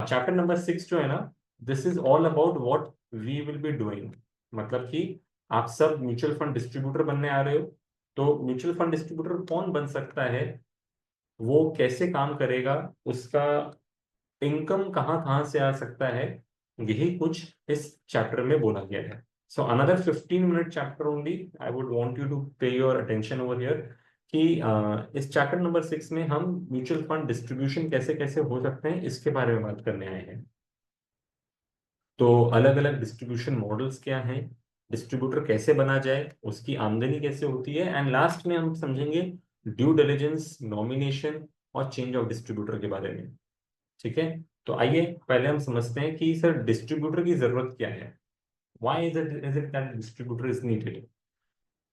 Chapter number 6 जो है ना, this is all about what we will be doing. मतलब कि आप सब म्यूचुअल फंड डिस्ट्रीब्यूटर बनने आ रहे हो, तो म्यूचुअल फंड डिस्ट्रीब्यूटर कौन बन सकता है, वो कैसे काम करेगा, उसका इनकम कहाँ कहाँ से आ सकता है, यही कुछ इस चैप्टर में बोला गया है। So another 15 minute chapter only, I would want you to pay your attention over here कि इस चैप्टर नंबर 6 में हम म्यूचुअल फंड डिस्ट्रीब्यूशन कैसे कैसे हो सकते हैं इसके बारे में बात करने आए हैं। तो अलग अलग डिस्ट्रीब्यूशन मॉडल्स क्या हैं, डिस्ट्रीब्यूटर कैसे बना जाए, उसकी आमदनी कैसे होती है, एंड लास्ट में हम समझेंगे ड्यू डिलिजेंस, नॉमिनेशन और चेंज ऑफ डिस्ट्रीब्यूटर के बारे में। ठीक है, तो आइए पहले हम समझते हैं कि सर डिस्ट्रीब्यूटर की जरूरत क्या है, why is it that distributor is needed.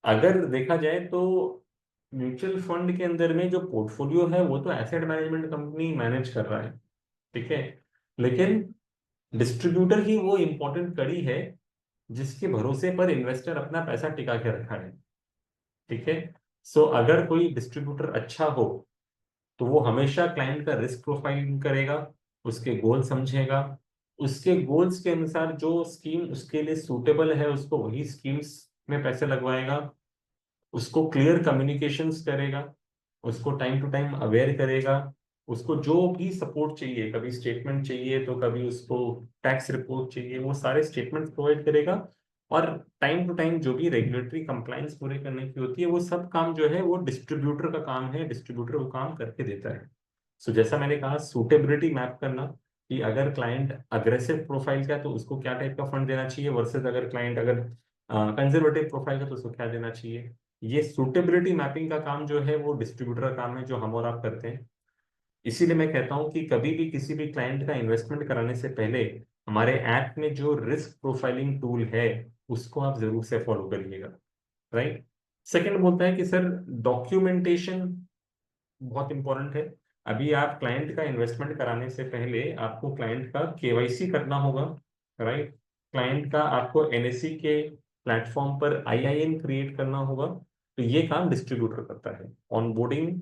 अगर देखा जाए तो म्यूचुअल फंड के अंदर में जो पोर्टफोलियो है वो तो एसेट मैनेजमेंट कंपनी मैनेज कर रहा है, ठीक है, लेकिन डिस्ट्रीब्यूटर ही वो इंपॉर्टेंट कड़ी है जिसके भरोसे पर इन्वेस्टर अपना पैसा टिका के रखा है। ठीक है, सो अगर कोई डिस्ट्रीब्यूटर अच्छा हो तो वो हमेशा क्लाइंट का रिस्क प्रोफाइलिंग करेगा, उसके गोल समझेगा, उसके गोल्स के अनुसार जो स्कीम उसके लिए सूटेबल है उसको वही स्कीम्स में पैसे लगवाएगा, उसको क्लियर कम्युनिकेशंस करेगा, उसको टाइम टू टाइम अवेयर करेगा, उसको जो भी सपोर्ट चाहिए, कभी स्टेटमेंट चाहिए तो कभी उसको टैक्स रिपोर्ट चाहिए, वो सारे स्टेटमेंट्स प्रोवाइड करेगा। और टाइम टू टाइम जो भी रेगुलेटरी कंप्लाइंस पूरे करने की होती है वो सब काम जो है वो डिस्ट्रीब्यूटर का काम है, डिस्ट्रीब्यूटर वो काम करके देता है। सो जैसा मैंने कहा, सूटेबिलिटी मैप करना कि अगर क्लाइंट अग्रेसिव प्रोफाइल का है तो उसको क्या टाइप का फंड देना चाहिए, वर्सेस अगर क्लाइंट अगर कंजर्वेटिव प्रोफाइल का तो उसको क्या देना चाहिए। ये सूटेबिलिटी मैपिंग का काम जो है वो डिस्ट्रीब्यूटर का काम है, जो हम और आप करते हैं। इसीलिए मैं कहता हूं कि कभी भी किसी भी क्लाइंट का इन्वेस्टमेंट कराने से पहले हमारे ऐप में जो रिस्क प्रोफाइलिंग टूल है उसको आप जरूर से फॉलो करिएगा। राइट। सेकंड बोलता है कि सर डॉक्यूमेंटेशन बहुत इंपॉर्टेंट है। अभी आप क्लाइंट का इन्वेस्टमेंट कराने से पहले आपको क्लाइंट का केवाईसी करना होगा। राइट। क्लाइंट का आपको एनएससी के प्लेटफॉर्म पर आईआईएन क्रिएट करना होगा। तो ये काम डिस्ट्रीब्यूटर करता है। ऑनबोर्डिंग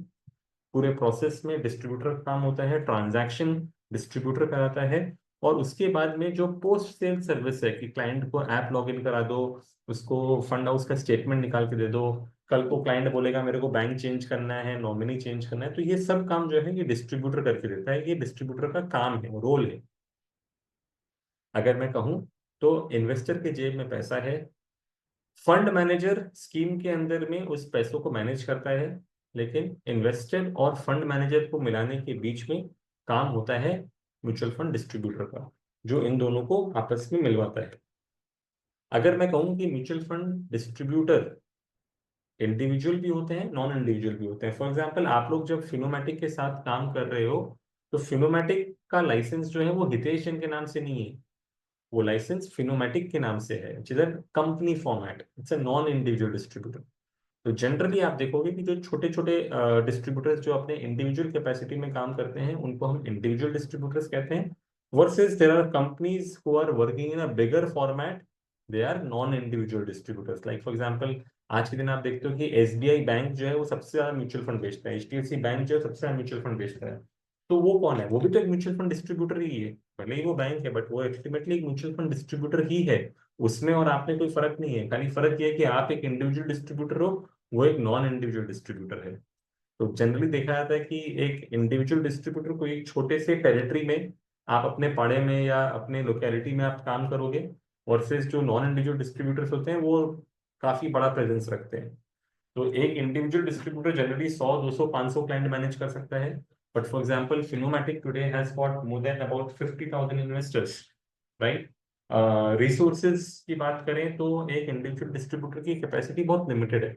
पूरे प्रोसेस में डिस्ट्रीब्यूटर का काम होता है, ट्रांजैक्शन डिस्ट्रीब्यूटर कराता है, और उसके बाद में जो पोस्ट सेल सर्विस है कि क्लाइंट को ऐप लॉगिन करा दो, उसको फंड हाउस का स्टेटमेंट निकाल के दे दो, कल को क्लाइंट बोलेगा मेरे को बैंक चेंज करना है, नॉमिनी चेंज करना है, तो ये सब काम जो है ये डिस्ट्रीब्यूटर करके देता है, ये डिस्ट्रीब्यूटर का काम है, रोल है। अगर मैं कहूँ तो इन्वेस्टर के जेब में पैसा है, फंड मैनेजर स्कीम के अंदर में उस पैसों को मैनेज करता है, लेकिन इन्वेस्टर और फंड मैनेजर को मिलाने के बीच में काम होता है म्यूचुअल फंड डिस्ट्रीब्यूटर का, जो इन दोनों को आपस में मिलवाता है। अगर मैं कहूँ कि म्यूचुअल फंड डिस्ट्रीब्यूटर इंडिविजुअल भी होते हैं, नॉन इंडिविजुअल भी होते हैं। फॉर एग्जाम्पल आप लोग जब फिनोमैटिक के साथ काम कर रहे हो तो फिनोमैटिक का लाइसेंस जो है वो हितेश जैन के नाम से नहीं है, वो लाइसेंस फिनोमैटिक के नाम से है, which is a company format, it's a non individual distributor. तो जनरली आप देखोगे कि जो छोटे छोटे डिस्ट्रीब्यूटर्स जो अपने इंडिविजुअल कैपेसिटी में काम करते हैं उनको हम इंडिविजुअल डिस्ट्रीब्यूटर्स कहते हैं, versus there are companies who are working in a bigger format, they are non individual distributors. Like for example आज के दिन आप देखते हो कि एसबीआई बैंक जो है वो सबसे ज्यादा म्यूचुअल फंड बेचता है, एचडीएफसी बैंक जो है सबसे ज्यादा म्यूचुअल फंड बेचता है। तो वो कौन है, वो भी तो एक म्यूचुअल फंड डिस्ट्रीब्यूटर ही है, भले ही वो बैंक है बट वो अल्टीमेटली एक म्यूचुअल फंड डिस्ट्रीब्यूटर ही है। उसमें और आप में कोई फर्क नहीं है, खाली फर्क ये है कि आप एक इंडिविजुअल डिस्ट्रीब्यूटर हो, वो एक नॉन इंडिविजुअल डिस्ट्रीब्यूटर है। तो जनरली देखा जाता है कि एक इंडिविजुअल डिस्ट्रीब्यूटर को एक छोटे से टेरिटरी में आप अपने पाड़े में या अपने लोकेलिटी में आप काम करोगे, वर्सेस जो नॉन इंडिविजुअल डिस्ट्रीब्यूटर्स होते हैं वो काफी बड़ा प्रेजेंस रखते हैं। तो एक individual distributor generally 100 200 500 client manage कर सकता है, but for example Finomatic today has got more than about 50,000 investors. Right. Resources की बात करें तो एक इंडिविजुअल डिस्ट्रीब्यूटर की कैपेसिटी बहुत लिमिटेड है,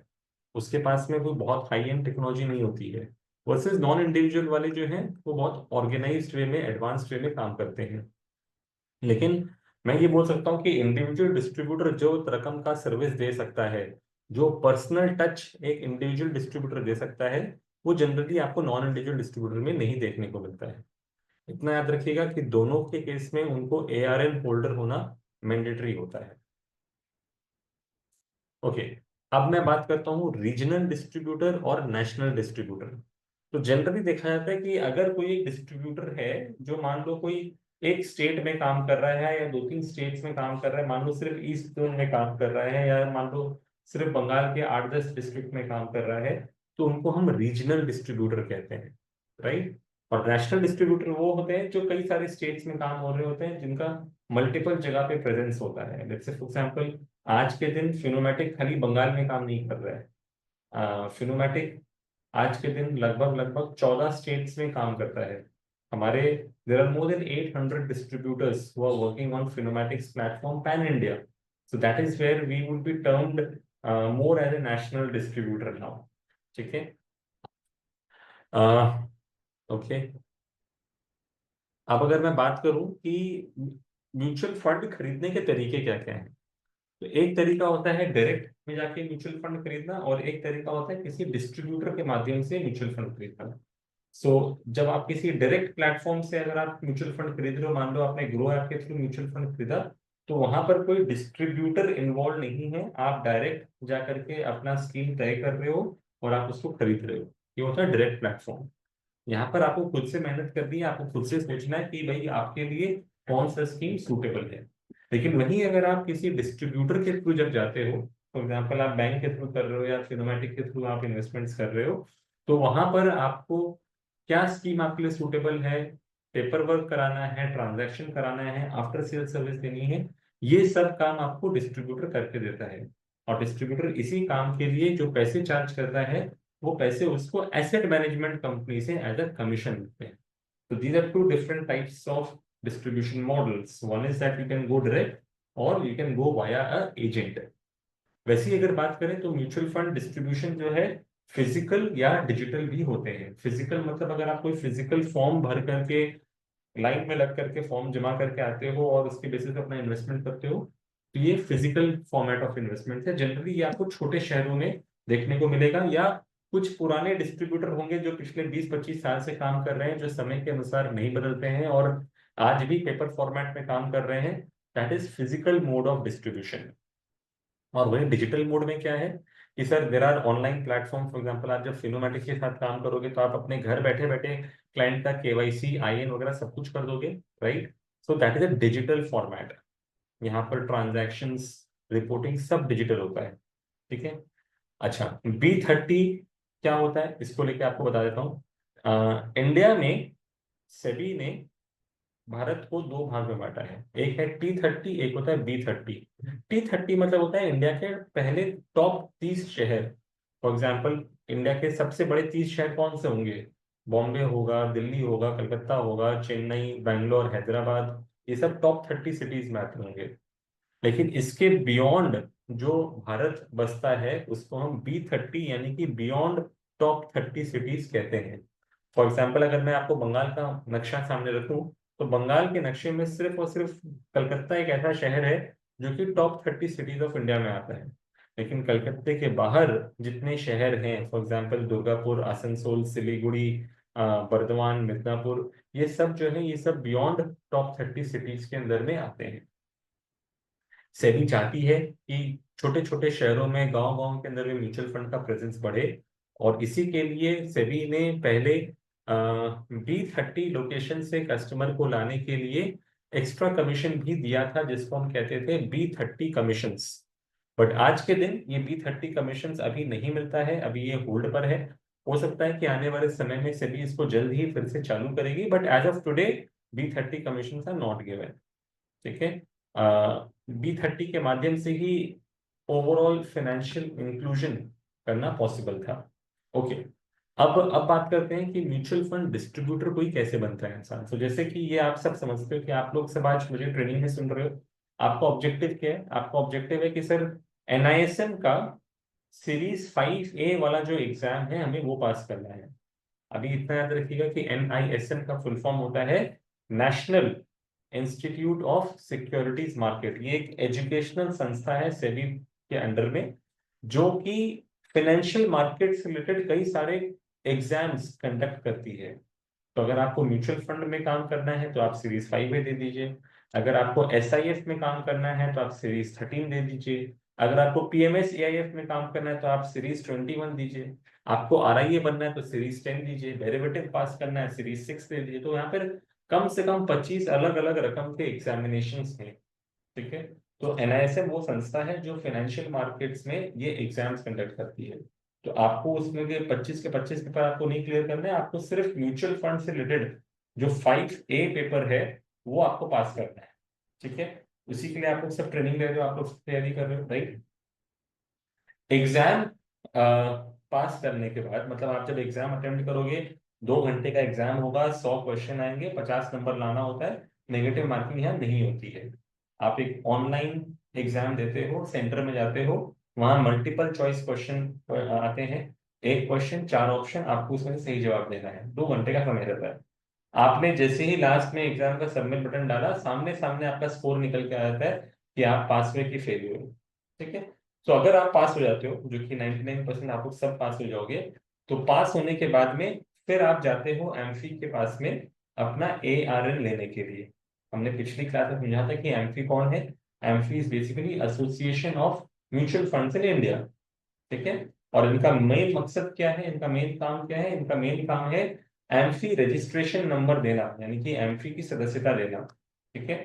उसके पास में कोई बहुत हाई एंड टेक्नोलॉजी नहीं होती है, वर्सेस नॉन इंडिविजुअल वाले जो हैं वो बहुत ऑर्गेनाइज्ड वे में, एडवांस्ड वे में काम करते हैं। लेकिन मैं ये बोल सकता हूँ कि इंडिविजुअल डिस्ट्रीब्यूटर जो रकम का सर्विस दे सकता है, जो पर्सनल टच एक इंडिविजुअल डिस्ट्रीब्यूटर दे सकता है, वो जनरली आपको नॉन इंडिविजुअल डिस्ट्रीब्यूटर में नहीं देखने को मिलता है। इतना याद रखिएगा कि दोनों के केस में उनको एआरएन होल्डर होना मैंडेटरी होता है। ओके, अब मैं बात करता हूँ रीजनल डिस्ट्रीब्यूटर और नेशनल डिस्ट्रीब्यूटर। तो जनरली देखा जाता है कि अगर कोई एक डिस्ट्रीब्यूटर है जो मान लो कोई एक स्टेट में काम कर रहा है या 2-3 स्टेट्स में काम कर रहा है, मान लो सिर्फ ईस्ट जोन में काम कर रहा है, या मान लो सिर्फ बंगाल के 8-10 डिस्ट्रिक्ट में काम कर रहा है, तो उनको हम रीजनल डिस्ट्रीब्यूटर कहते हैं, राइट। और नेशनल डिस्ट्रीब्यूटर वो होते हैं जो कई सारे स्टेट्स में काम हो रहे होते हैं, जिनका मल्टीपल जगह पे प्रेजेंस होता है। लेट्स से फॉर एग्जांपल आज के दिन फिनोमैटिक खाली बंगाल में काम नहीं कर रहा है, फिनोमैटिक आज के दिन लगभग लगभग 14 स्टेट्स में काम करता है। हमारे there are more than 800 distributors who are working on Phenomatics platform pan India. So that is where we would be termed more as a national distributor now. ठीक है, ओके। अब अगर मैं बात करूं कि म्यूचुअल फंड खरीदने के तरीके क्या क्या हैं, तो एक तरीका होता है डायरेक्ट में जाके म्यूचुअल फंड खरीदना, और एक तरीका होता है किसी डिस्ट्रीब्यूटर के माध्यम से म्यूचुअल फंड खरीदना। सो जब आप किसी डायरेक्ट प्लेटफॉर्म से अगर आप म्यूचुअल फंड खरीद रहे हो, मान लो आपने ग्रो ऐप के थ्रू म्यूचुअल फंड खरीदा, तो वहां पर कोई डिस्ट्रीब्यूटर इन्वॉल्व नहीं है, आप डायरेक्ट जा करके अपना स्कीम तय कर रहे हो और आप उसको खरीद रहे हो। ये होता है डायरेक्ट प्लेटफॉर्म। यहाँ पर आपको खुद से मेहनत करनी है, आपको खुद से सोचना है कि भाई आपके लिए कौन सा स्कीम सूटेबल है। लेकिन वहीं अगर आप किसी डिस्ट्रीब्यूटर के थ्रू जब जाते हो, फॉर एग्जाम्पल आप बैंक के थ्रू कर रहे हो या फिनोमैटिक के थ्रू आप इन्वेस्टमेंट्स कर रहे हो, तो वहां पर आपको क्या स्कीम आपके लिए सूटेबल है, पेपर वर्क कराना है, ट्रांजैक्शन कराना है, आफ्टर सेल सर्विस देनी है, ये सब काम आपको डिस्ट्रीब्यूटर करके देता है। और डिस्ट्रीब्यूटर इसी काम के लिए जो पैसे चार्ज करता है, वो पैसे उसको एसेट मैनेजमेंट कंपनी से एज अ कमीशन मिलते हैं। तो these are two different types of distribution models. One is that you can go direct or you can go via a agent. वैसे ही अगर बात करें तो म्यूचुअल फंड डिस्ट्रीब्यूशन जो है फिजिकल या डिजिटल भी होते हैं। फिजिकल मतलब अगर आप कोई फिजिकल फॉर्म भर करके लाइन में लग करके फॉर्म जमा करके आते हो और उसके बेसिस पे अपना इन्वेस्टमेंट करते हो, तो ये फिजिकल फॉर्मेट ऑफ इन्वेस्टमेंट है। जनरली ये आपको छोटे शहरों में देखने को मिलेगा, या कुछ पुराने डिस्ट्रीब्यूटर होंगे जो पिछले 20-25 साल से काम कर रहे हैं, जो समय के अनुसार नहीं बदलते हैं और आज भी पेपर फॉर्मेट में काम कर रहे हैं। That is physical mode of distribution. और वही डिजिटल मोड में क्या है कि sir there are online platform. For example आप जब फिनोमैटिक के साथ काम करोगे तो आप अपने घर बैठे बैठे क्लाइंट का केवाईसी आईएन वगैरह सब कुछ कर दोगे, right. So that is a digital format. यहाँ पर ट्रांजैक्शंस, रिपोर्टिंग सब डिजिटल होता है, ठीक है। अच्छा, B30 क्या होता है इसको लेके आपको बता देता हूँ। इंडिया में सेबी ने भारत को दो भाग में बांटा है, एक है T30, एक होता है B30। T30 मतलब होता है इंडिया के पहले टॉप 30 शहर। फॉर एग्जाम्पल इंडिया के सबसे बड़े 30 शहर कौन से होंगे? बॉम्बे होगा, दिल्ली होगा, कलकत्ता होगा, चेन्नई, बैंगलोर, हैदराबाद, ये सब टॉप 30 सिटीज में आते होंगे। लेकिन इसके बियॉन्ड जो भारत बसता है उसको हम B30 यानी कि बियॉन्ड टॉप 30 सिटीज कहते हैं। फॉर एग्जाम्पल अगर मैं आपको बंगाल का नक्शा सामने रखूं, तो बंगाल के नक्शे में सिर्फ और सिर्फ कलकत्ता एक ऐसा शहर है जो कि टॉप 30 सिटीज ऑफ इंडिया में आता है। लेकिन कलकत्ते के बाहर जितने शहर हैं, फॉर एग्जाम्पल दुर्गापुर, आसनसोल, सिलीगुड़ी, बर्दवान, मिदनापुर, ये सब जो है ये सब बियॉन्ड टॉप 30 सिटीज के अंदर में आते हैं। सेबी चाहती है कि छोटे छोटे शहरों में, गांव गांव के अंदर में म्यूचुअल फंड का प्रेजेंस बढ़े, और इसी के लिए सेबी ने पहले B30 लोकेशन से कस्टमर को लाने के लिए एक्स्ट्रा कमीशन भी दिया था, जिसको हम कहते थे B30 कमीशंस। बट आज के दिन ये B30 कमीशंस अभी नहीं मिलता है, अभी ये होल्ड पर है। हो सकता है कि आने वाले समय में सेबी इसको जल्द ही फिर से चालू करेगी, but as of today B30 commissions are not given, ठीक है। B30 के माध्यम से ही ओवरऑल फाइनेंशियल इंक्लूजन करना पॉसिबल था। ओके, अब बात करते हैं कि म्यूचुअल फंड डिस्ट्रीब्यूटर कोई कैसे बनता है इंसान। तो जैसे कि ये आप सब समझते हो कि आप लोग सब आज मुझे ट्रेनिंग में सुन रहे हो, आपका ऑब्जेक्टिव क्या है? आपका ऑब्जेक्टिव है कि सर NISM का सीरीज 5A वाला जो एग्जाम है हमें वो पास करना है। अभी इतना याद रखिएगा कि NISM का फुल फॉर्म होता है national institute of securities market. ये एक एजुकेशनल संस्था है सेबी के अंडर में, जो कि फाइनेंशियल मार्केट से रिलेटेड कई सारे एग्जाम्स कंडक्ट करती है। तो अगर आपको म्यूचुअल फंड में काम करना है तो आप सीरीज 5 दे दीजिए। अगर आपको SIF में काम करना है तो आप सीरीज 13 दे दीजिए। अगर आपको PMS AIF में काम करना है तो आप सीरीज 21 दीजिए। आपको RIA बनना है तो सीरीज 10 दीजिए। डेरिवेटिव पास करना है सीरीज 6 दे दीजिए। तो यहाँ पर कम से कम 25 अलग अलग रकम के एग्जामिनेशंस हैं। ठीक है, तो एनआईएसएम वो संस्था है जो फाइनेंशियल मार्केट्स में ये एग्जाम्स कंडक्ट करती है। तो आपको उसमें के 25 पेपर आपको नहीं क्लियर करना है, आपको सिर्फ म्यूचुअल फंड से रिलेटेड जो 5A पेपर है वो आपको पास करना है। ठीक है, उसी के लिए आप लोग सब ट्रेनिंग ले रहे हो, आप लोग सब तैयारी कर रहे हो, राइट। एग्जाम पास करने के बाद, मतलब आप जब एग्जाम अटेम्प्ट करोगे, 2 घंटे का एग्जाम होगा, 100 क्वेश्चन आएंगे, 50 नंबर लाना होता है, नेगेटिव मार्किंग यहाँ नहीं होती है। आप एक ऑनलाइन एग्जाम देते हो, सेंटर में जाते हो, वहां मल्टीपल चॉइस क्वेश्चन आते हैं, एक क्वेश्चन 4 ऑप्शन, आपको उसमें से सही जवाब देना है, 2 घंटे का समय रहता है। आपने जैसे ही लास्ट में एग्जाम का सबमिट बटन डाला, सामने सामने आपका स्कोर निकल के आ जाता है कि आप पास हुए कि फेल हुए। ठीक है, तो अगर आप पास हो जाते हो, जो कि 99% आप लोग सब पास हो जाओगे, तो पास होने के बाद में फिर आप जाते हो एमफी के पास में अपना ARN लेने के लिए। हमने पिछली क्लास में समझा था कि एमफी कौन है। AMFI is basically association of mutual funds in India. ठीक है, और इनका मेन मकसद क्या है, इनका मेन काम क्या है, इनका मेन काम है एमफी रजिस्ट्रेशन नंबर देना, यानी कि एमफी की सदस्यता देना। ठीक है,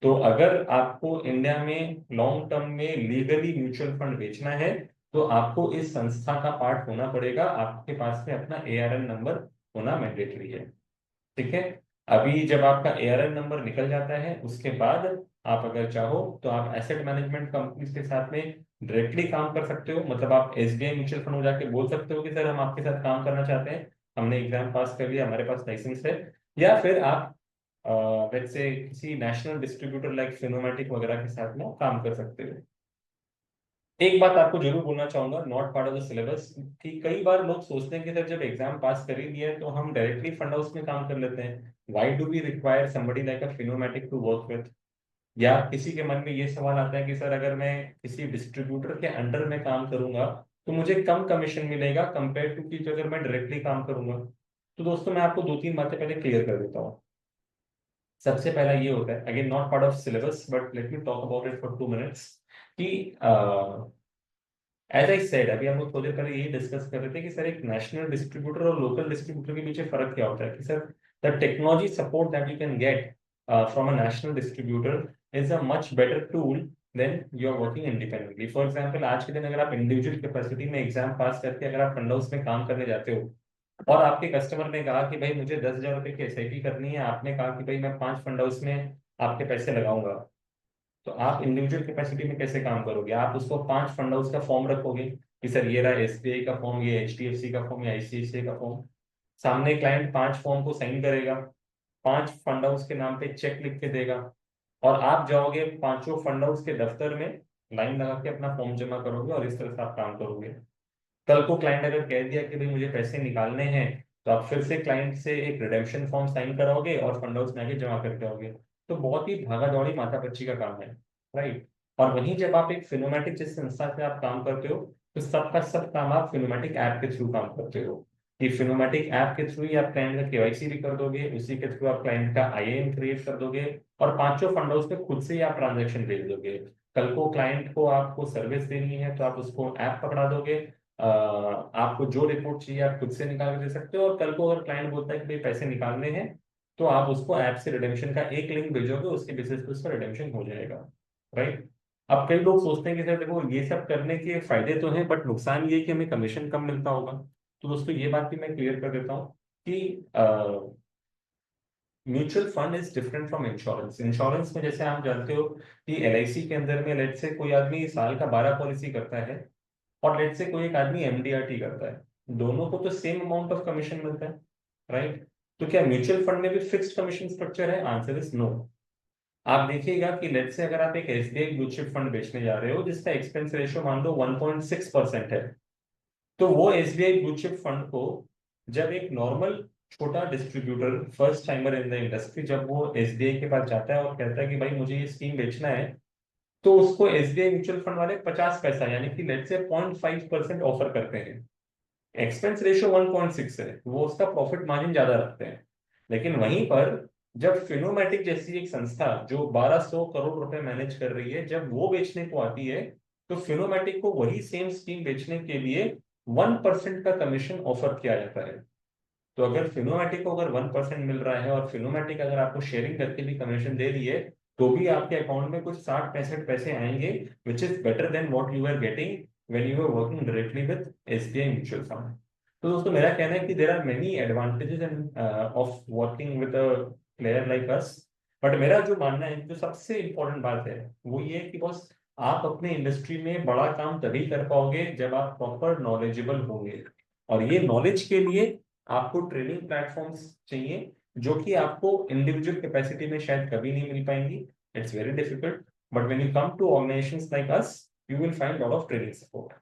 तो अगर आपको इंडिया में लॉन्ग टर्म में लीगली म्यूचुअल फंड बेचना है, तो आपको इस संस्था का पार्ट होना पड़ेगा, आपके पास में अपना ARN नंबर होना मैंडेटरी है। ठीक है, अभी जब आपका ARN नंबर निकल जाता है, उसके बाद आप अगर चाहो तो आप एसेट मैनेजमेंट कंपनीज के साथ में डायरेक्टली काम कर सकते हो। मतलब आप SBI म्यूचुअल फंड में जाके बोल सकते हो कि सर हम आपके साथ काम करना चाहते हैं, हमने एग्जाम पास कर लिया, हमारे पास लाइसेंस है। या फिर आप लेट्स से किसी नेशनल डिस्ट्रीब्यूटर लाइक फिनोमैटिक वगैरह के साथ में काम कर सकते हो। एक बात आपको जरूर बोलना चाहूंगा, not part of the syllabus, कि कई बार लोग सोचते हैं कि सर जब एग्जाम पास कर ही लिया है तो हम डायरेक्टली फंड हाउस में काम कर लेते हैं, why do we require somebody like a Finomatic to work with. या किसी के मन में ये सवाल आता है कि सर अगर मैं किसी डिस्ट्रीब्यूटर के अंडर में काम करूंगा तो मुझे कम कमीशन मिलेगा कंपेयर टू कि जो अगर मैं डायरेक्टली काम करूंगा। तो दोस्तों मैं आपको 2-3 बातें पहले क्लियर कर देता हूँ। सबसे पहला ये होता है, again not part of syllabus but let me talk about it for 2 minutes, कि एज आई सेड, अभी हम लोग थोड़ी देर पहले यही डिस्कस कर रहे थे कि सर एक नेशनल डिस्ट्रीब्यूटर और लोकल डिस्ट्रीब्यूटर के पीछे फर्क क्या होता है, कि sir the technology support that you can get from a national distributor is a much better tool than you are working independently. For example, आज के दिन अगर आप इंडिविजुअल कैपेसिटी में एग्जाम पास करके अगर आप फंड हाउस में काम करने जाते हो और आपके कस्टमर ने कहा कि भाई मुझे 10,000 रुपए की SIP करनी है, आपने कहा कि भाई मैं 5 फंड हाउस में आपके पैसे लगाऊंगा, तो आप इंडिविजुअल कैपेसिटी में कैसे काम करोगे? आप उसको 5 फंड हाउस का फॉर्म रखोगे कि सर ये रहा SBI का फॉर्म, ये HDFC का फॉर्म, या ICICI का फॉर्म। सामने क्लाइंट 5 फॉर्म को साइन करेगा, 5 फंड हाउस के नाम पे चेक लिख के देगा, और आप जाओगे पांचों फंड हाउस के दफ्तर में लाइन लगा के अपना फॉर्म जमा करोगे, और इस तरह से आप काम करोगे। कल को क्लाइंट अगर कह दिया कि भाई मुझे पैसे निकालने हैं, तो आप फिर से क्लाइंट से एक रिडेम्पशन फॉर्म साइन कराओगे और फंड हाउस में आके जमा करके आओगे। तो बहुत ही भागा दौड़ी माथा पच्ची का काम है, राइट। और वहीं जब आप एक फिनोमैटिक जिस संस्था से आप काम करते हो, तो सबका सब काम आप फिनोमैटिक ऐप के थ्रू काम करते हो, कि फिनोमैटिक ऐप के थ्रू ही आप क्लाइंट का KYC भी कर दोगे, उसी के थ्रू आप क्लाइंट का IAM क्रिएट कर दोगे, और पांचों फंड हाउस पे खुद से ही आप ट्रांजेक्शन भेज दोगे। कल को क्लाइंट को आपको सर्विस देनी है तो आप उसको ऐप पकड़ा दोगे, आपको जो रिपोर्ट चाहिए आप खुद से निकाल के दे सकते हो, और कल को अगर क्लाइंट बोलता है कि भाई पैसे निकालने हैं, तो आप उसको ऐप से रिडेम्पशन का एक लिंक भेजोगे, उसके बेसिस पे उसका रिडेम्पशन हो जाएगा, राइट। अब कई लोग सोचते हैं कि सर देखो ये सब करने के फायदे तो हैं, बट नुकसान ये है कि हमें कमीशन कम मिलता होगा। तो दोस्तों ये बात भी मैं क्लियर कर देता हूँ कि mutual fund is different from insurance. Insurance में जैसे आप जानते हो कि LIC के अंदर में लेट से कोई आदमी साल का 12 पॉलिसी करता है, और लेट से कोई एक आदमी MDRT करता है, दोनों को तो सेम अमाउंट ऑफ कमीशन मिलता है, राइट। तो क्या म्यूचुअल फंड में भी फिक्स्ड कमीशन स्ट्रक्चर है? Answer is no. आप देखिएगा कि लेट से अगर आप एक SBI ब्लू चिप फंड बेचने जा रहे हो जिसका एक्सपेंस रेशियो मान लो 1.6% है, तो वो SBI ब्लू चिप फंड को जब एक नॉर्मल छोटा distributor, first timer in the industry, जब वो SBI के पास जाता है और कहता है कि भाई मुझे ये स्कीम बेचना है, तो उसको SBI म्यूचुअल फंड वाले 50 पैसा यानी कि लेट से 0.5% ऑफर करते हैं। एक्सपेंस रेशियो 1.6 है, वो उसका प्रॉफिट मार्जिन ज्यादा रखते हैं। लेकिन वहीं पर जब फिनोमैटिक जैसी एक संस्था जो 1200 करोड़ रुपए मैनेज कर रही है, जब वो बेचने को आती है, तो फिनोमैटिक को वही सेम स्कीम बेचने के लिए 1% का कमीशन ऑफर किया जाता है। तो अगर फिनोमैटिक को अगर 1% मिल रहा है और फिनोमैटिक अगर आपको शेयरिंग करके भी कमीशन दे रही है, तो भी आपके अकाउंट में कुछ 60-65 पैसे आएंगे, which is better than what you are getting when you are working directly with SBI mutual fund. तो दोस्तों मेरा कहना है कि there are many advantages and of working with a player like us. But मेरा जो मानना है, जो सबसे इंपॉर्टेंट बात है वो ये है कि बॉस, आप अपने इंडस्ट्री में बड़ा काम तभी कर पाओगे जब आप प्रॉपर नॉलेजेबल होंगे। और ये नॉलेज के लिए आपको ट्रेनिंग प्लेटफॉर्म्स चाहिए, जो कि आपको इंडिविजुअल कैपेसिटी में शायद कभी नहीं मिल पाएंगी। It's very difficult, but when you come to organisations like us, you will find lot of training support.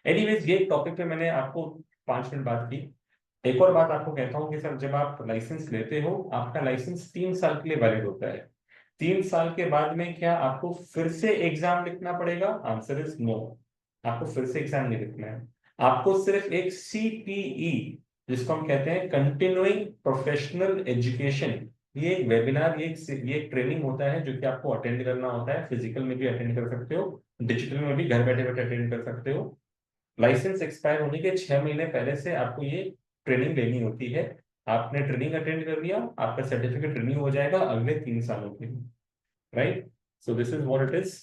Anyways, ये टॉपिक पे मैंने आपको 5 मिनट बात की। एक और बात आपको कहता हूँ कि सर, जब आप लाइसेंस लेते हो, आपका लाइसेंस 3 साल के लिए वैलिड होता है। 3 साल के बाद में क्या आपको फिर से एग्जाम लिखना पड़ेगा? Answer is no. आपको फिर से एग्जाम नहीं लिखना है। आपको सिर्फ एक सीपीई, जिसको हम कहते हैं कंटिन्यूइंग प्रोफेशनल एजुकेशन, ये एक वेबिनार, ये एक ट्रेनिंग होता है जो कि आपको अटेंड करना होता है। फिजिकल में भी अटेंड कर सकते हो, डिजिटल में भी घर बैठे बैठे अटेंड कर सकते हो। लाइसेंस एक्सपायर होने के 6 महीने पहले से आपको ये ट्रेनिंग लेनी होती है। आपने ट्रेनिंग अटेंड कर लिया, आपका सर्टिफिकेट रिन्यू हो जाएगा अगले 3 सालों के लिए। Right? So this is what it is.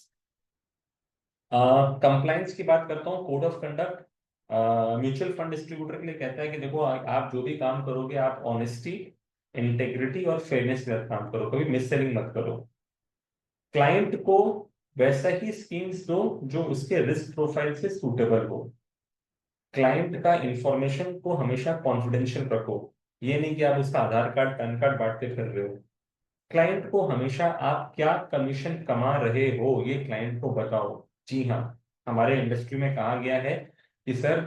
Compliance की बात करता हूँ, code of conduct mutual fund distributor के लिए कहता है कि देखो, आप जो भी काम करोगे, आप ऑनेस्टी, इंटेग्रिटी और फेयरनेस के साथ काम करो, कभी मिस सेलिंग मत करो। क्लाइंट को वैसा ही स्कीम्स दो जो उसके रिस्क प्रोफाइल से सूटेबल हो। क्लाइंट का इंफॉर्मेशन को हमेशा कॉन्फिडेंशियल रखो। ये नहीं कि आप उसका आधार कार्ड पैन कार्ड बांटते फिर रहे हो। क्लाइंट को हमेशा आप क्या कमीशन कमा रहे हो ये क्लाइंट को बताओ। जी हाँ, हमारे इंडस्ट्री में कहा गया है कि sir,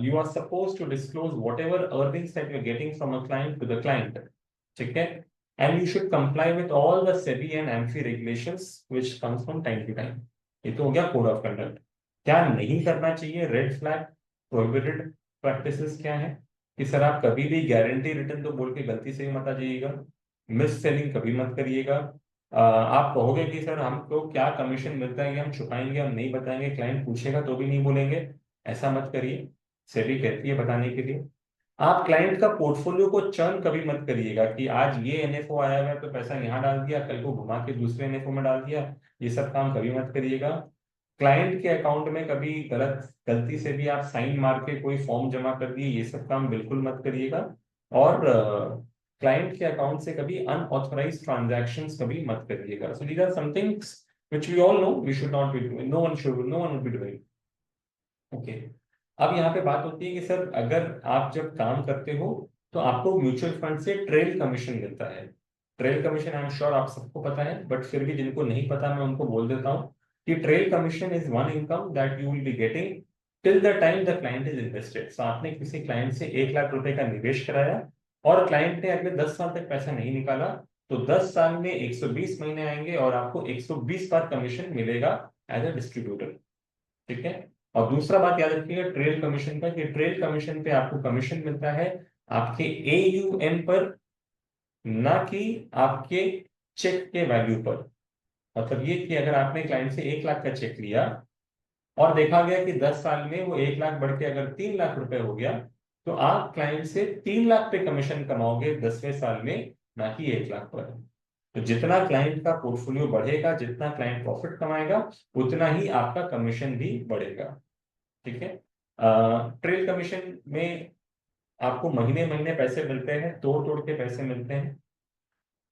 you are suppose to disclose whatever earnings that you are getting from a client to the client. ठीक है? And you should comply with all the SEBI and AMFI regulations which comes from time to time. ये तो हो गया code of conduct. क्या नहीं करना चाहिए, रेड फ्लैग, प्रोहिबिटेड प्रैक्टिसेस क्या है? कि सर, आप कभी भी गारंटी रिटर्न तो बोल के गलती से ही मत आ जाइएगा। मिस सेलिंग कभी मत करिएगा। आप कहोगे कि सर, हमको क्या कमीशन मिलता है ये हम छुपाएंगे, हम नहीं बताएंगे, क्लाइंट पूछेगा तो भी नहीं बोलेंगे। ऐसा मत करिए, सेबी कहती है बताने के लिए। आप क्लाइंट का पोर्टफोलियो को चर्न कभी मत करिएगा कि आज ये एनएफओ आया हुआ है तो पैसा यहाँ डाल दिया, कल को घुमा के दूसरे एनएफओ में डाल दिया। ये सब काम कभी मत करिएगा। क्लाइंट के अकाउंट में कभी गलती से भी आप साइन मार के कोई फॉर्म जमा कर दिए, ये सब काम बिल्कुल मत करिएगा। और क्लाइंट के अकाउंट से कभी अनऑथराइज्ड ट्रांजैक्शंस कभी मत करिएगा। So these are some things which we all know we should not be doing, no one would be doing. Okay. अब यहाँ पे बात होती है कि सर, अगर आप जब काम करते हो तो आपको म्यूचुअल फंड से ट्रेल कमीशन मिलता है। Trail commission I am sure आप सबको पता है, बट फिर भी जिनको नहीं पता मैं उनको बोल देता हूँ कि trail commission is one income that you will be getting till the time the client is invested. So आपने किसी क्लाइंट से 1 लाख रुपए का निवेश कराया और क्लाइंट ने अगले 10 साल तक पैसा नहीं निकाला, तो 10 साल में 120 महीने आएंगे और आपको 120 बार कमीशन मिलेगा एज अ डिस्ट्रीब्यूटर। ठीक है? और दूसरा बात याद रखिएगा ट्रेल कमीशन का, कि ट्रेल कमीशन पे आपको कमीशन मिलता है आपके एयूएम पर, ना कि आपके चेक के वैल्यू पर। मतलब ये कि अगर आपने क्लाइंट से 1 लाख का चेक लिया और देखा गया कि 10 साल में वो 1 लाख बढ़ के अगर 3 लाख रुपए हो गया, तो आप क्लाइंट से 3 लाख पे कमीशन कमाओगे 10वें साल में, ना कि 1 लाख पर। तो जितना क्लाइंट का पोर्टफोलियो बढ़ेगा, जितना क्लाइंट प्रॉफिट कमाएगा, उतना ही आपका कमीशन भी बढ़ेगा। ठीक है? ट्रेल कमीशन में आपको महीने महीने पैसे मिलते हैं, तोड़ तोड़ के पैसे मिलते हैं।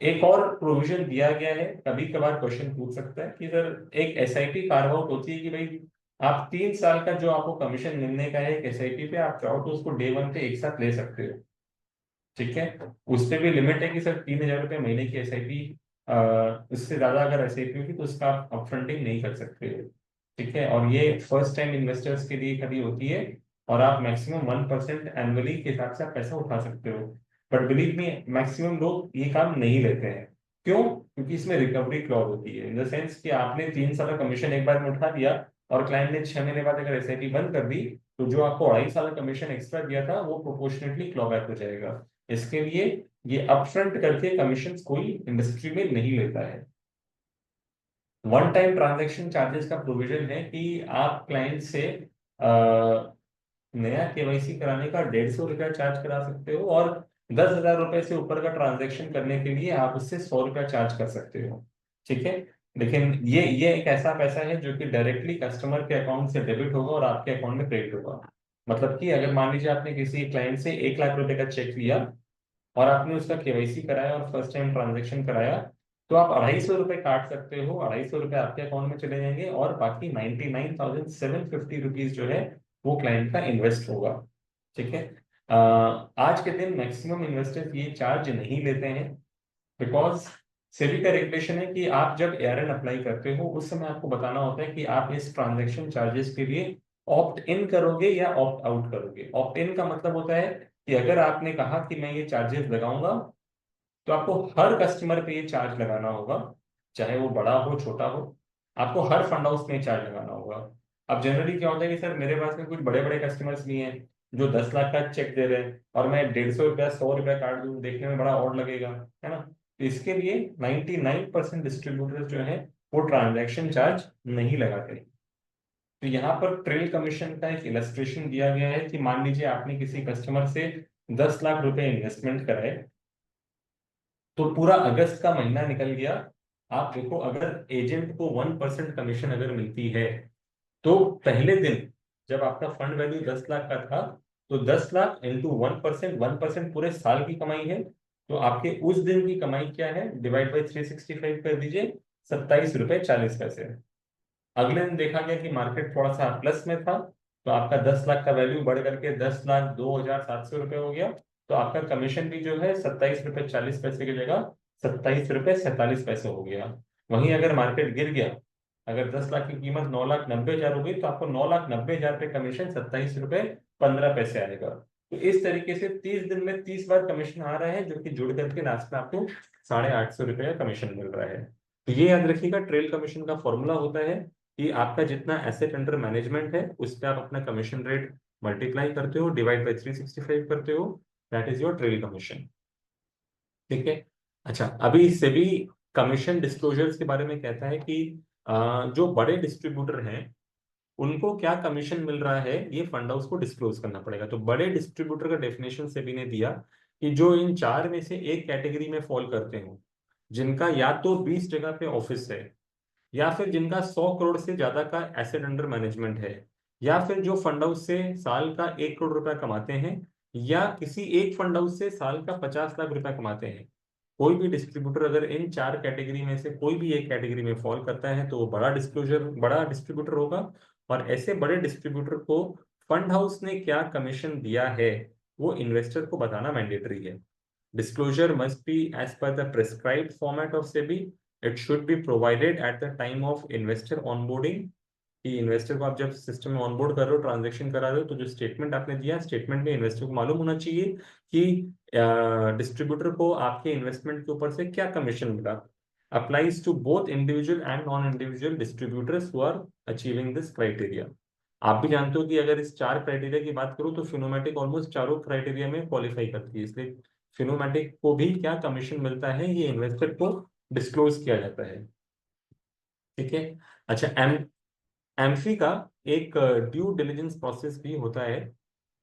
एक और प्रोविजन दिया गया है, कभी कभार क्वेश्चन पूछ सकता है कि सर, एक एसआईपी कार्व आउट होती है कि भाई, आप 3 साल का जो आपको कमीशन मिलने का है एक एसआईपी पे, आप चाहो तो उसको डे वन पे एक साथ ले सकते हो। ठीक है? उस पे भी लिमिट है कि सर 3,000 रुपये महीने की एसआईपी, उससे ज्यादा अगर एसआईपी होगी तो उसका आप अपफ्रंटिंग नहीं कर सकते हो। ठीक है? और ये फर्स्ट टाइम इन्वेस्टर्स के लिए कभी होती है, और आप मैक्सिमम 1% एनुअली के हिसाब से आप पैसा उठा सकते हो। बट बिलीव मी, मैक्सिमम लोग ये काम नहीं लेते हैं। क्यों? क्योंकि इसमें रिकवरी क्लॉज होती है, इन द सेंस कि आपने 3 साल का कमीशन एक बार में उठा दिया और क्लाइंट ने 6 महीने बाद अगर एसआईपी बंद कर दी, तो जो आपको 2.5 साल का कमीशन एक्स्ट्रा दिया था वो प्रोपोर्शनेटली क्लॉ बैक हो जाएगा। इसके लिए ये अपफ्रंट करके कमीशन कोई इंडस्ट्री में नहीं लेता है। वन टाइम ट्रांजैक्शन चार्जेस का प्रोविजन है कि आप क्लाइंट से नया केवाईसी कराने का 150 रुपया चार्ज करा सकते हो, और 10,000 रुपए से ऊपर का ट्रांजेक्शन करने के लिए आप उससे 100 रुपया चार्ज कर सकते हो। ठीक है, लेकिन ये एक ऐसा पैसा है जो कि डायरेक्टली कस्टमर के अकाउंट से डेबिट होगा और आपके अकाउंट में क्रेडिट होगा। मतलब कि अगर मान लीजिए आपने किसी क्लाइंट से 1 लाख रुपए का चेक लिया और आपने उसका केवाईसी कराया और फर्स्ट टाइम ट्रांजेक्शन कराया, तो आप 250 रुपये काट सकते हो, 250 रुपये आपके अकाउंट में चले जाएंगे और बाकी 99,750 रुपीज जो है वो क्लाइंट का इन्वेस्ट होगा। ठीक है, आज के दिन मैक्सिमम इन्वेस्टर्स ये चार्ज नहीं लेते हैं, बिकॉज सेबी का रेगुलेशन है कि आप जब एआरएन अप्लाई करते हो उस समय आपको बताना होता है कि आप इस ट्रांजैक्शन चार्जेस के लिए ऑप्ट इन करोगे या ऑप्ट आउट करोगे। ऑप्ट इन का मतलब होता है कि अगर आपने कहा कि मैं ये चार्जेस लगाऊंगा, तो आपको हर कस्टमर पे ये चार्ज लगाना होगा, चाहे वो बड़ा हो छोटा हो, आपको हर फंड हाउस में चार्ज लगाना होगा। अब जनरली क्या होता है कि सर मेरे पास में कुछ बड़े बड़े कस्टमर्स भी हैं जो 10 लाख का चेक दे रहे हैं, और मैं 150 रुपया 100 रुपया काट दूं, देखने में बड़ा ऑड लगेगा, है ना। तो इसके लिए 99% डिस्ट्रीब्यूटर्स जो है वो ट्रांजैक्शन चार्ज नहीं लगाते। तो यहाँ पर ट्रेल कमीशन का एक इलस्ट्रेशन दिया गया है कि मान लीजिए आपने किसी कस्टमर से 10 लाख रुपए इन्वेस्टमेंट कराए, तो पूरा अगस्त का महीना निकल गया। आप देखो, अगर एजेंट को 1% कमीशन अगर मिलती है, तो पहले दिन जब आपका फंड वैल्यू 10 लाख का था, तो 10 लाख इंटू 1%, 1% पूरे साल की कमाई है। तो आपके उस दिन की कमाई क्या है, डिवाइड बाई 365 कर दीजिए, 27 रुपए 40 पैसे। अगले दिन देखा गया कि मार्केट थोड़ा सा प्लस में था, तो आपका 10 लाख का वैल्यू बढ़ करके 10,02,700 रुपए हो गया। तो आपका कमीशन भी जो है 27 रुपए 40 पैसे की जगह 27 रुपए 47 पैसे हो गया। वहीं अगर मार्केट गिर गया, अगर 10 लाख की कीमत 9,90,000 हो गई, तो आपको 9,90,000 पे कमीशन 27 रुपए 15 पैसे आएगा। तो इस तरीके से 30 दिन में 30 बार कमीशन आ रहा है, जो कि जुड़ करके लास्ट में आपको 850 रुपये का कमीशन मिल रहा है। तो ये याद रखिएगा, ट्रेल कमीशन का फॉर्मूला होता है कि आपका जितना एसेट अंडर मैनेजमेंट है उस पर आप अपना कमीशन रेट मल्टीप्लाई करते हो, डिवाइड बाई 365 करते हो, that is your trail commission. ठीक है। अच्छा, अभी सेबी कमीशन डिस्क्लोजर्स के बारे में कहता है कि जो बड़े डिस्ट्रीब्यूटर हैं उनको क्या कमीशन मिल रहा है ये फंड हाउस को डिस्क्लोज करना पड़ेगा। तो बड़े डिस्ट्रीब्यूटर का डेफिनेशन सेबी ने दिया कि जो इन चार में से एक कैटेगरी में फॉल करते हो, जिनका या तो 20 जगह पे ऑफिस है, या फिर जिनका 100 करोड़ से ज्यादा का एसेट अंडर मैनेजमेंट है, या फिर जो फंड हाउस से साल का 1 करोड़ रुपया कमाते हैं, या किसी एक फंड हाउस से साल का 50 लाख रुपया कमाते हैं। कोई भी डिस्ट्रीब्यूटर अगर इन चार कैटेगरी में से कोई भी एक कैटेगरी में फॉल करता है तो वो बड़ा डिस्ट्रीब्यूटर होगा। और ऐसे बड़े डिस्ट्रीब्यूटर को फंड हाउस ने क्या कमीशन दिया है वो इन्वेस्टर को बताना मैंडेटरी है। Disclosure must be as per the prescribed format of SEBI. It should be provided at the time of investor onboarding. कि इन्वेस्टर को आप जब सिस्टम में ऑनबोर्ड कर रहे हो, ट्रांजेक्शन करा रहे हो, तो जो स्टेटमेंट आपने दिया, स्टेटमेंट में इन्वेस्टर को मालूम होना चाहिए कि डिस्ट्रीब्यूटर को आपके इन्वेस्टमेंट के ऊपर से क्या कमीशन मिला। Applies to both individual and non individual distributors who are achieving this criteria. आप भी जानते हो कि अगर इस चार क्राइटेरिया की बात करूं तो फिनोमेटिक ऑलमोस्ट चारों क्राइटेरिया में क्वालिफाई करती है, इसलिए फिनोमेटिक को भी क्या कमीशन मिलता है ये इन्वेस्टर को डिस्क्लोज किया जाता है। ठीक है। अच्छा, एम्फी का एक ड्यू डिलिजेंस प्रोसेस भी होता है,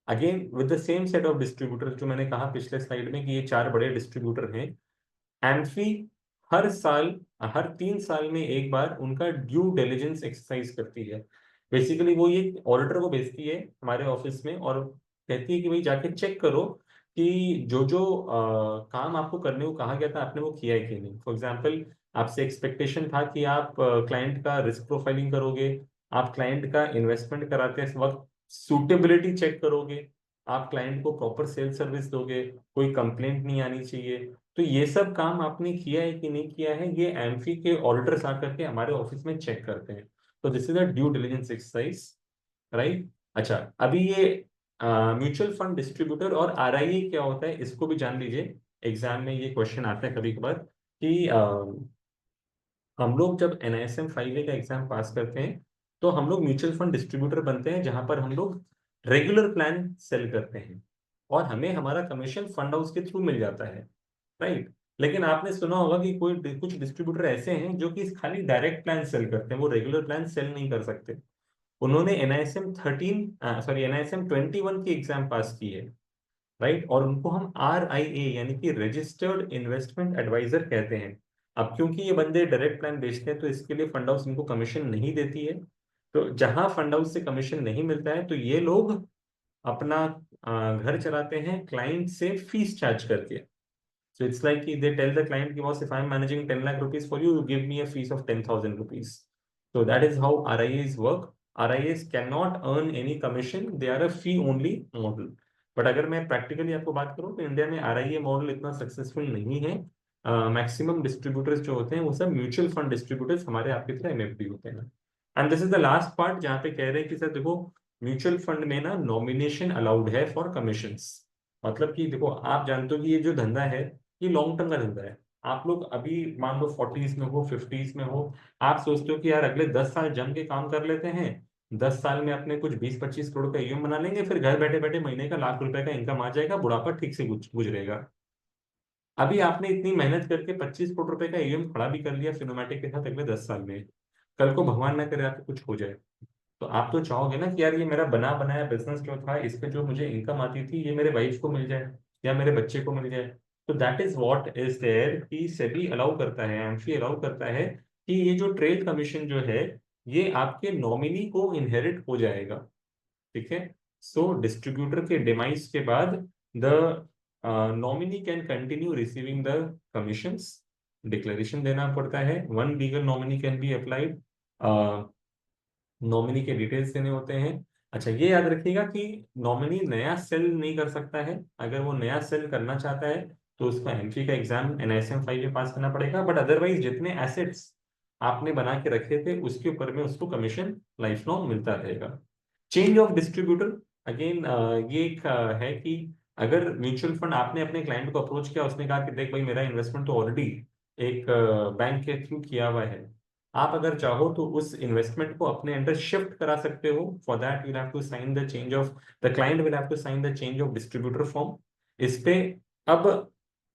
again with the same set of distributor, जो मैंने कहा पिछले स्लाइड में कि ये चार बड़े डिस्ट्रीब्यूटर हैं। एम्फी हर साल, हर 3 साल में एक बार उनका ड्यू डिलिजेंस एक्सरसाइज करती है। बेसिकली वो ये ऑडिटर को भेजती है हमारे ऑफिस में और कहती है कि भाई जाके चेक करो कि जो जो काम आपको करने को कहा गया था आपने वो किया है कि नहीं। फॉर एग्जाम्पल, आपसे एक्सपेक्टेशन था कि आप क्लाइंट का रिस्क प्रोफाइलिंग करोगे, आप क्लाइंट का इन्वेस्टमेंट कराते वक्त सूटेबिलिटी चेक करोगे, आप क्लाइंट को प्रॉपर सेल सर्विस दोगे, कोई कंप्लेंट नहीं आनी चाहिए। तो ये सब काम आपने किया है कि नहीं किया है, ये एम्फी के ऑडिटर्स आकर के हमारे ऑफिस में चेक करते हैं। तो this is a due diligence exercise, right. अच्छा, अभी ये म्यूचुअल फंड डिस्ट्रीब्यूटर और आरआईए क्या होता है इसको भी जान लीजिए। एग्जाम में ये क्वेश्चन आता है कभी कभार कि हम लोग जब NISM 5A का एग्जाम पास करते हैं तो हम लोग म्यूचुअल फंड डिस्ट्रीब्यूटर बनते हैं, जहां पर हम लोग रेगुलर प्लान सेल करते हैं और हमें हमारा कमीशन फंड हाउस के थ्रू मिल जाता है, राइट। लेकिन आपने सुना होगा कि कुछ डिस्ट्रीब्यूटर ऐसे हैं जो कि खाली डायरेक्ट प्लान सेल करते हैं, वो रेगुलर प्लान सेल नहीं कर सकते। उन्होंने NISM 21 की एग्जाम पास की है, राइट, और उनको हम RIA यानी कि रजिस्टर्ड इन्वेस्टमेंट एडवाइजर कहते हैं। अब क्योंकि ये बंदे डायरेक्ट प्लान बेचते हैं तो इसके लिए फंड हाउस इनको कमीशन नहीं देती है। तो जहां फंड हाउस से कमीशन नहीं मिलता है तो ये लोग अपना घर चलाते हैं क्लाइंट से फीस चार्ज करके। So it's like they tell the client, boss, if I'm managing 10 lakh rupees for you, you give me a fees of 10,000 rupees. So that is how RIAs work. RIAs cannot earn any commission. They are a fee only model. But अगर मैं practically आपको बात करूं तो India में RIA model इतना successful नहीं है। मैक्सिमम डिस्ट्रीब्यूटर्स जो होते हैं वो सब म्यूचुअल फंड डिस्ट्रीब्यूटर्स हमारे आपकी तरह MFD होते हैं। And this is the last part जहाँ पे कह रहे हैं कि सर देखो, म्यूचुअल फंड में ना नॉमिनेशन अलाउड है फॉर कमीशंस। मतलब कि देखो, आप जानते हो कि ये जो धंधा है ये लॉन्ग टर्म का धंधा है। आप लोग अभी मान लो 40s में हो, 50s में हो, आप सोचते हो कि यार अगले 10 साल जम के काम कर लेते हैं, 10 साल में अपने कुछ 20-25 करोड़ का EM बना लेंगे, फिर घर बैठे बैठे महीने का ₹1,00,000 का इनकम आ जाएगा, बुढ़ापा ठीक से गुजरेगा। अभी आपने इतनी मेहनत करके 25 करोड़ रुपए का EM खड़ा भी कर लिया फिनोमैटिक के साथ अगले 10 साल में, कल को भगवान ना करे आपको कुछ हो जाए, तो आप तो चाहोगे ना कि यार ये मेरा बना बनाया बिजनेस जो था, इस पे जो मुझे इनकम आती थी ये मेरे वाइफ को मिल जाए या मेरे बच्चे को मिल जाए। तो that is what is there कि सेबी अलाउ करता है, एमफी अलाउ करता है कि ये जो ट्रेड कमीशन जो है ये आपके नॉमिनी को इनहेरिट हो जाएगा। ठीक है। सो डिस्ट्रीब्यूटर के डिमाइस के बाद the nominee can continue receiving the commissions. Declaration देना पड़ता है, one legal nominee can be applied, nominee के डिटेल्स देने होते हैं। अच्छा, ये याद रखिएगा कि नॉमिनी नया सेल नहीं कर सकता है। अगर वो नया सेल करना चाहता है तो उसका एंट्री का एग्जाम NISM 5 में पास करना पड़ेगा, बट अदरवाइज जितने एसेट्स आपने बना के रखे थे उसके ऊपर में उसको कमीशन लाइफ लॉन्ग मिलता रहेगा। चेंज ऑफ डिस्ट्रीब्यूटर, अगेन ये एक है कि अगर म्यूचुअल फंड आपने अपने क्लाइंट को अप्रोच किया, उसने कहा कि देख भाई मेरा इन्वेस्टमेंट तो ऑलरेडी एक बैंक के थ्रू किया हुआ है, आप अगर चाहो तो उस इन्वेस्टमेंट को अपने अंडर शिफ्ट करा सकते हो। For that you have to sign the change of, the client will have to sign the change of distributor form. इस पे अब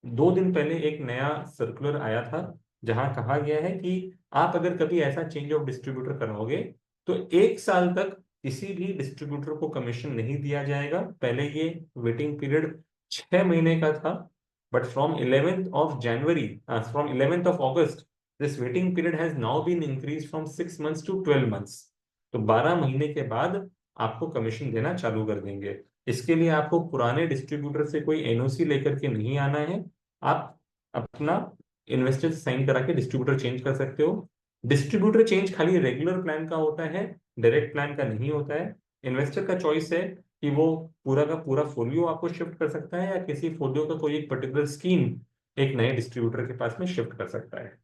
2 दिन पहले एक नया सर्कुलर आया था जहां कहा गया है कि आप अगर कभी ऐसा चेंज ऑफ डिस्ट्रीब्यूटर कराओगे तो 1 साल तक किसी भी डिस्ट्रीब्यूटर को कमीशन नहीं दिया जाएगा। पहले ये वेटिंग पीरियड 6 महीने का था, but from 11th of January, from 11th of August, this waiting period has now been increase from 6 months to 12 months। तो 12 महीने के बाद आपको कमीशन देना चालू कर देंगे। इसके लिए आपको पुराने डिस्ट्रीब्यूटर से कोई NOC लेकर के नहीं आना है। आप अपना इन्वेस्टर साइन करा के डिस्ट्रीब्यूटर चेंज कर सकते हो। डिस्ट्रीब्यूटर चेंज खाली रेगुलर प्लान का होता है, डायरेक्ट प्लान का नहीं होता है। इन्वेस्टर का चॉइस है कि वो पूरा का पूरा फोलियो आपको शिफ्ट कर सकता है या किसी फोलियो का कोई एक पर्टिकुलर स्कीम एक नए डिस्ट्रीब्यूटर के पास में शिफ्ट कर सकता है,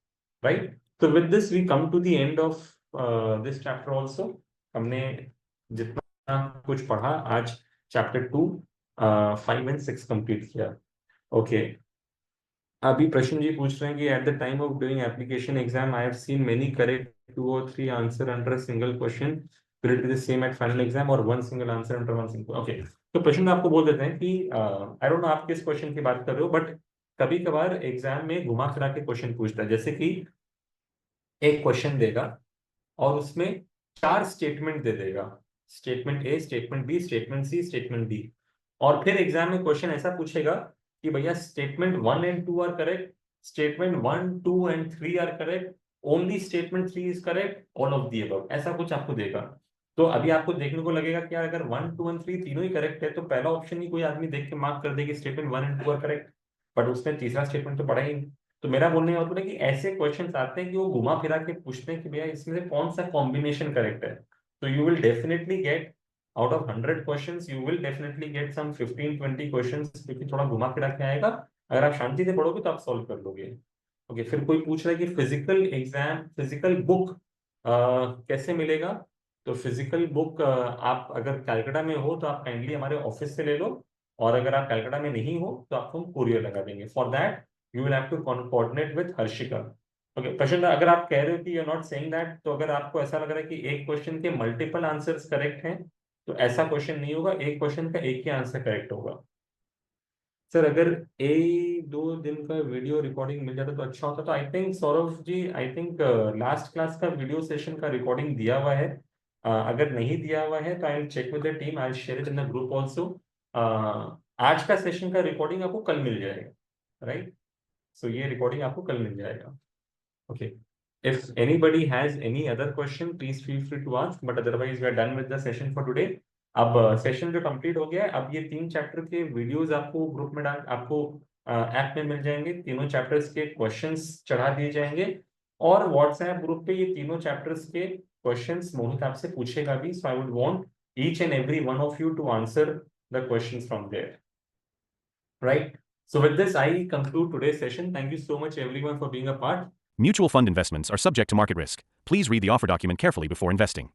राइट। तो with this we come to the end of this chapter also. हमने जितना कुछ पढ़ा आज चैप्टर 2, 5 and 6 कंप्लीट किया। ओके, अभी प्रश्न जी पूछ रहे हैं कि at the time of doing application exam I have seen many correct 2 or 3 answer under single question, will it be the same at final exam or one single answer under one single. Okay, तो प्रश्न आपको बोल देते हैं कि I don't know आप किस question की बात कर रहे हो, बट कभी कभार एग्जाम में घुमा फिरा के क्वेश्चन पूछता है। जैसे कि एक क्वेश्चन देगा और उसमें 4 स्टेटमेंट दे देगा, statement A, statement B, statement C, statement D. और फिर एग्जाम में क्वेश्चन ऐसा पूछेगा कि भैया statement 1 and 2 are correct, statement 1, 2 and 3 are correct, only statement 3 is correct, all of the above, ऐसा कुछ आपको देगा। तो अभी आपको देखने को लगेगा कि यार अगर 1, 2 and 3 तीनों ही करेक्ट है तो पहला ऑप्शन ही कोई आदमी देख के मार्क कर दे कि statement 1 and 2 are correct, but उसने तीसरा स्टेटमेंट तो पढ़ा ही नहीं। तो मेरा बोलने का मतलब है कि ऐसे क्वेश्चंस आते हैं कि वो घुमा फिरा के पूछते हैं कि भैया इसमें से कौन सा कॉम्बिनेशन करेक्ट है। तो you will definitely get out of 100 questions, you will definitely get some 15-20 questions क्योंकि थोड़ा घुमा फिरा के आएगा। अगर आप शांति से पढ़ोगे तो आप सॉल्व कर लोगे। ओके, फिर कोई पूछ रहा है कि फिजिकल एग्जाम, फिजिकल बुक कैसे मिलेगा। तो फिजिकल बुक आप अगर कलकत्ता में हो तो आप काइंडली हमारे ऑफिस से ले लो, और अगर आप कलकत्ता में नहीं हो तो आपको हम कुरियर लगा देंगे। For that you will have to coordinate with Harshika. Okay Prashant, अगर आप कह रहे हो कि you are not saying that, तो अगर आपको ऐसा लग रहा है कि एक क्वेश्चन के मल्टीपल आंसर्स करेक्ट हैं तो ऐसा क्वेश्चन नहीं होगा, एक क्वेश्चन का एक ही आंसर करेक्ट होगा। सर अगर 1-2 दिन का वीडियो रिकॉर्डिंग मिल जाता तो अच्छा होता। तो I think Saurabh ji, I think last class का वीडियो सेशन का रिकॉर्डिंग दिया हुआ है, अगर नहीं दिया हुआ है तो I will check with the team, I will share it in the group also. आज का सेशन का रिकॉर्डिंग आपको कल मिल जाएगा, राइट? सो ये रिकॉर्डिंग आपको कल मिल जाएगा। Okay, if anybody has any other question please feel free to ask, but otherwise we are done with the session for today। अब सेशन जो कंप्लीट हो गया है, अब ये 3 चैप्टर के वीडियोस आपको ग्रुप में डाल, आपको ऐप में मिल जाएंगे। तीनों चैप्टर्स के क्वेश्चंस चढ़ा दिए जाएंगे और व्हाट्सएप ग्रुप पे ये तीनों चैप्टर्स के क्वेश्चंस मोहित आपसे पूछेगा भी। So I would want each and every one of you to answer the questions from there, right? So with this I conclude today's session. Thank you so much everyone for being a part. Mutual fund investments are subject to market risk. Please read the offer document carefully before investing.